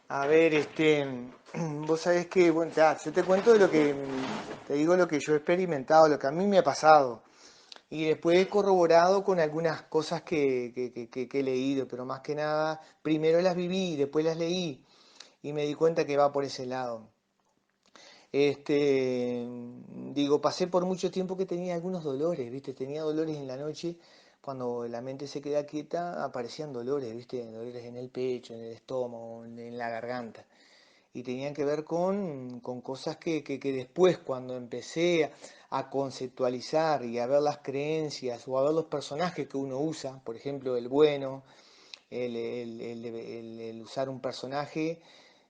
A ver, vos sabés que, bueno, yo te cuento de lo que, te digo lo que yo he experimentado, lo que a mí me ha pasado. Y después he corroborado con algunas cosas que he leído, pero más que nada, primero las viví y después las leí y me di cuenta que va por ese lado. Este, digo, pasé por mucho tiempo que tenía algunos dolores, ¿viste? Tenía dolores en la noche, cuando la mente se queda quieta, aparecían dolores, ¿viste? Dolores en el pecho, en el estómago, en la garganta. Y tenían que ver con cosas que después, cuando empecé a conceptualizar y a ver las creencias o a ver los personajes que uno usa, por ejemplo, el bueno, el usar un personaje.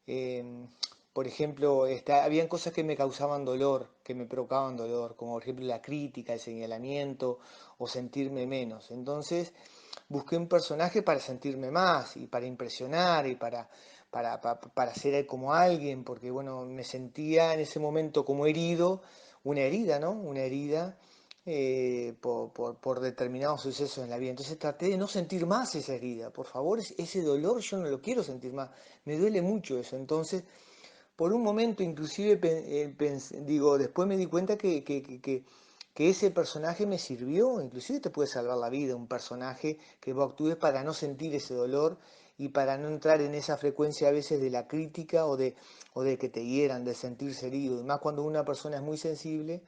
eh, por ejemplo, habían cosas que me causaban dolor, que me provocaban dolor, como por ejemplo la crítica, el señalamiento o sentirme menos. Entonces busqué un personaje para sentirme más y para impresionar y para ser como alguien, porque bueno, me sentía en ese momento como herido, una herida, ¿no? Una herida por determinados sucesos en la vida. Entonces traté de no sentir más esa herida. Por favor, ese dolor yo no lo quiero sentir más. Me duele mucho eso. Entonces, por un momento, inclusive, digo, después me di cuenta que ese personaje me sirvió. Inclusive te puede salvar la vida un personaje que vos actúes para no sentir ese dolor y para no entrar en esa frecuencia a veces de la crítica o de que te hieran, de sentirse herido. Y más cuando una persona es muy sensible,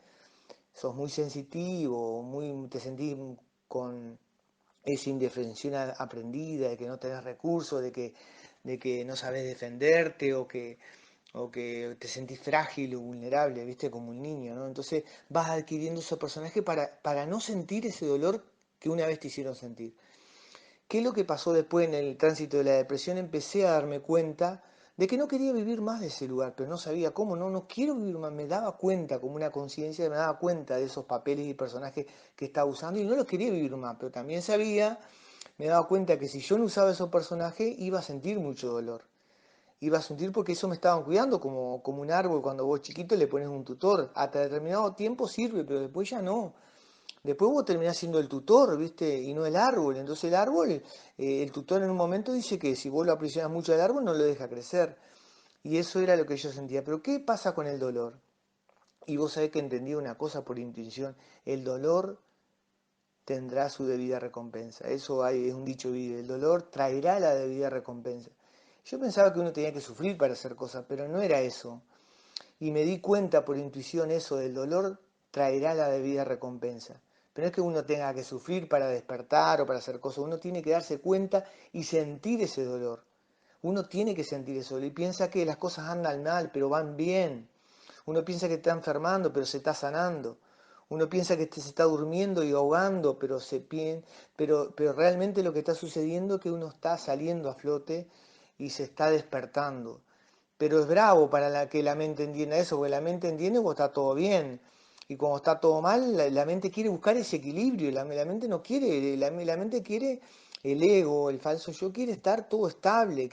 sos muy sensitivo, te sentís con esa indefensión aprendida, de que no tenés recursos, de que no sabes defenderte o que te sentís frágil o vulnerable, ¿viste? Como un niño, ¿no? Entonces vas adquiriendo ese personaje para no sentir ese dolor que una vez te hicieron sentir. ¿Qué es lo que pasó después en el tránsito de la depresión? Empecé a darme cuenta de que no quería vivir más de ese lugar, pero no sabía cómo, no quiero vivir más. Me daba cuenta, como una conciencia, me daba cuenta de esos papeles y personajes que estaba usando y no los quería vivir más, pero también sabía, me daba cuenta que si yo no usaba esos personajes iba a sentir mucho dolor. Iba a sentir porque eso me estaban cuidando como un árbol cuando vos chiquito le pones un tutor. Hasta determinado tiempo sirve, pero después ya no. Después vos terminás siendo el tutor, ¿viste? Y no el árbol. Entonces el árbol, el tutor en un momento dice que si vos lo aprisionas mucho al árbol no lo deja crecer. Y eso era lo que yo sentía. Pero ¿qué pasa con el dolor? Y vos sabés que entendí una cosa por intuición. El dolor tendrá su debida recompensa. Eso es un dicho vive. El dolor traerá la debida recompensa. Yo pensaba que uno tenía que sufrir para hacer cosas, pero no era eso. Y me di cuenta por intuición eso del dolor traerá la debida recompensa. Pero no es que uno tenga que sufrir para despertar o para hacer cosas, uno tiene que darse cuenta y sentir ese dolor. Uno tiene que sentir eso y piensa que las cosas andan mal, pero van bien. Uno piensa que está enfermando, pero se está sanando. Uno piensa que se está durmiendo y ahogando, pero realmente lo que está sucediendo es que uno está saliendo a flote y se está despertando. Pero es bravo para que la mente entienda eso, porque la mente entiende cuando está todo bien. Y cuando está todo mal, la mente quiere buscar ese equilibrio. La mente no quiere, la mente quiere el ego, el falso yo, quiere estar todo estable.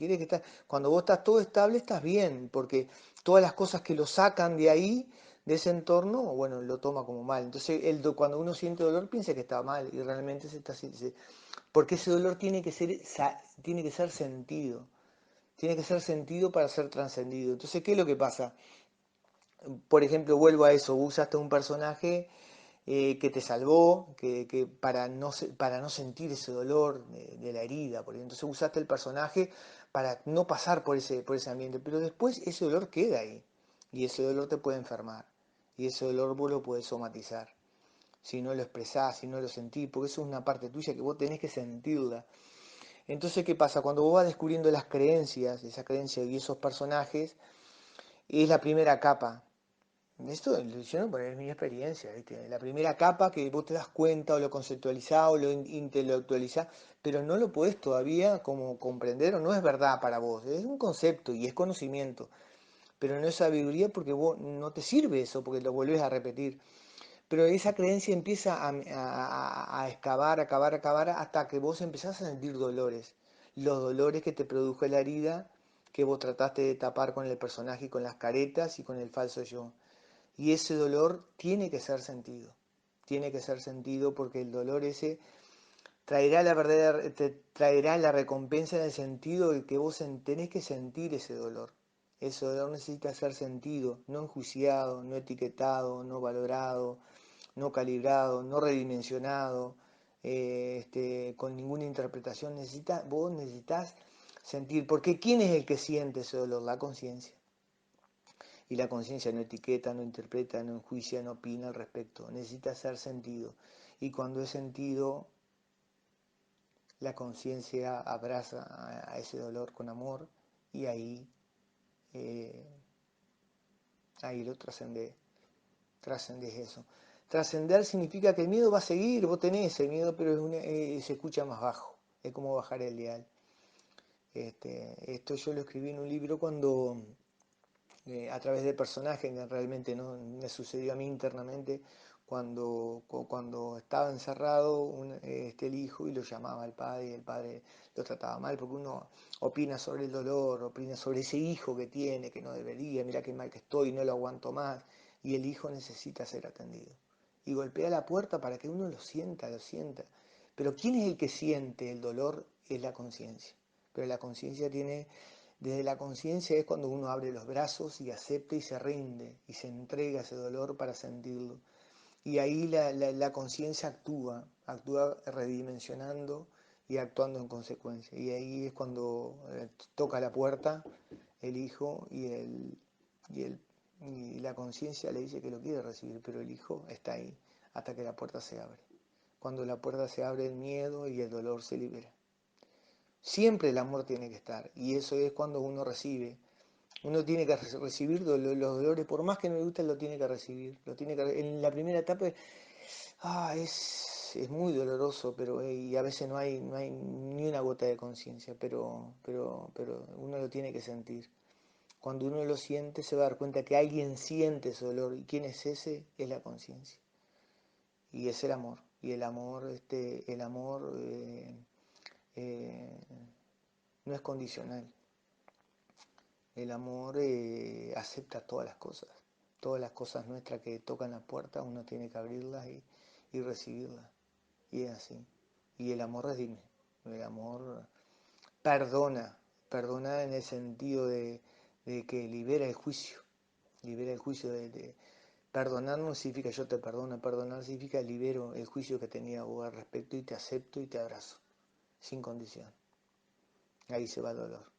Cuando vos estás todo estable, estás bien, porque todas las cosas que lo sacan de ahí, de ese entorno, bueno, lo toma como mal. Entonces, cuando uno siente dolor, piensa que está mal y realmente porque ese dolor tiene que ser sentido. Tiene que ser sentido para ser trascendido. Entonces, ¿qué es lo que pasa? Por ejemplo, vuelvo a eso, usaste un personaje que te salvó, que para no sentir ese dolor de la herida, por ejemplo. Entonces usaste el personaje para no pasar por ese ambiente, pero después ese dolor queda ahí y ese dolor te puede enfermar y ese dolor vos lo podés somatizar si no lo expresás, si no lo sentís, porque eso es una parte tuya que vos tenés que sentirla. Entonces, ¿qué pasa? Cuando vos vas descubriendo las creencias, esas creencias y esos personajes, es la primera capa. Esto lo hicieron por mi experiencia, ¿viste? La primera capa que vos te das cuenta o lo conceptualizás o lo intelectualizás, pero no lo podés todavía como comprender o no es verdad para vos. Es un concepto y es conocimiento, pero no es sabiduría porque vos no te sirve eso, porque lo volvés a repetir. Pero esa creencia empieza a excavar, a cavar, a cavar, hasta que vos empezás a sentir dolores. Los dolores que te produjo la herida que vos trataste de tapar con el personaje y con las caretas y con el falso yo. Y ese dolor tiene que ser sentido. Tiene que ser sentido porque el dolor ese te traerá la recompensa en el sentido de que vos tenés que sentir ese dolor. Ese dolor necesita ser sentido, no enjuiciado, no etiquetado, no valorado, no calibrado, no redimensionado, con ninguna interpretación. Vos necesitas sentir, porque ¿quién es el que siente ese dolor? La conciencia. Y la conciencia no etiqueta, no interpreta, no enjuicia, no opina al respecto. Necesita ser sentido. Y cuando es sentido, la conciencia abraza a ese dolor con amor y eh, ahí lo trascendés. Trascendés eso. Trascender significa que el miedo va a seguir, vos tenés el miedo, pero se escucha más bajo. Es como bajar el dial. Esto yo lo escribí en un libro cuando a través de personajes que realmente no me sucedió a mí internamente cuando estaba encerrado el hijo y lo llamaba al padre y el padre lo trataba mal porque uno opina sobre el dolor, opina sobre ese hijo que tiene, que no debería, mira qué mal que estoy, no lo aguanto más y el hijo necesita ser atendido y golpea la puerta para que uno lo sienta, pero ¿quién es el que siente el dolor? Es la conciencia, pero la conciencia tiene desde la conciencia es cuando uno abre los brazos y acepta y se rinde y se entrega ese dolor para sentirlo. Y ahí la conciencia actúa redimensionando y actuando en consecuencia. Y ahí es cuando toca la puerta el hijo y, el, y la conciencia le dice que lo quiere recibir, pero el hijo está ahí hasta que la puerta se abre. Cuando la puerta se abre, el miedo y el dolor se libera. Siempre el amor tiene que estar y eso es cuando uno recibe. Uno tiene que recibir los dolores, por más que no le guste, lo tiene que recibir. En la primera etapa es muy doloroso, pero y a veces no hay ni una gota de conciencia, pero uno lo tiene que sentir. Cuando uno lo siente, se va a dar cuenta que alguien siente ese dolor. ¿Y quién es ese? Es la conciencia. Y es el amor. Y el amor eh, no es condicional. El amor acepta todas las cosas nuestras que tocan la puerta, uno tiene que abrirlas y recibirlas. Y es así. Y el amor redime, el amor perdona en el sentido de que libera el juicio perdonar no significa yo te perdono, perdonar significa libero el juicio que tenía vos al respecto y te acepto y te abrazo, sin condición. Ahí se va el dolor.